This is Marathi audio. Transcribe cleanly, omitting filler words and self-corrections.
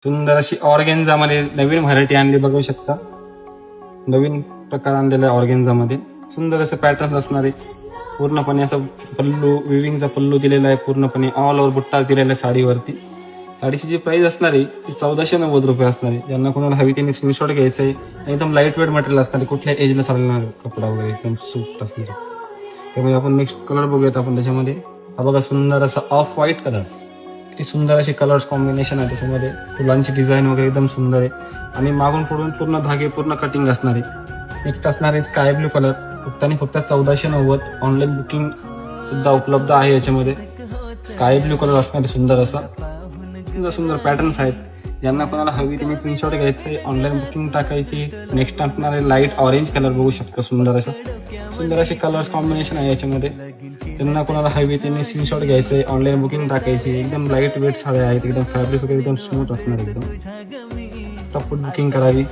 सुंदर अशी ऑर्गेन्झामध्ये नवीन व्हरायटी आणली बघू शकता. नवीन प्रकार आणलेला आहे ऑर्गेन्झामध्ये. सुंदर असं पॅटर्न असणार आहे. पूर्णपणे असं पल्लू विविंगचा पल्लू दिलेला आहे. पूर्णपणे ऑल ओव्हर बुट्टा दिलेला आहे साडीवरती. साडीची जी प्राइस असणार आहे ती 1490 असणार आहे. ज्यांना कोणाला हवी त्यांनी स्क्रीनशॉट घ्यायचा आहे. एकदम लाईट वेट मटेरियल असणार आहे. कुठल्या एजला चालणार कपडा वगैरे एकदम सूट असणार. त्यामुळे आपण नेक्स्ट कलर बघूयात आपण त्याच्यामध्ये. हा बघा सुंदर असा ऑफ व्हाईट कलर. किती सुंदर अशी कलर्स कॉम्बिनेशन आहे त्याच्यामध्ये. फुलांची डिझाईन वगैरे एकदम सुंदर आहे आणि मागून पुढून पूर्ण धागे पूर्ण कटिंग असणार आहे. नेक्स्ट असणार आहे स्काय ब्लू कलर. फक्त आणि फक्त 1490. ऑनलाईन बुकिंग सुद्धा उपलब्ध आहे याच्यामध्ये. स्काय ब्लू कलर असणार आहे सुंदर असा. सुंदर सुंदर पॅटर्न्स आहेत. ज्यांना कोणाला हवी तुम्ही स्क्रीनशॉट घ्यायचे, ऑनलाईन बुकिंग टाकायची. नेक्स्ट असणार आहे लाईट ऑरेंज कलर बघू शकता. सुंदर असं सुंदर असे कलर्स कॉम्बिनेशन आहे याच्यामध्ये. त्यांना कोणाला हवी त्यांनी स्क्रीनशॉट घ्यायचे, ऑनलाईन बुकिंग टाकायची. एकदम लाईट वेट साड्या आहेत. एकदम फॅब्रिक वगैरे एकदम स्मूथ असणार. एकदम टप्पट बुकिंग करावी.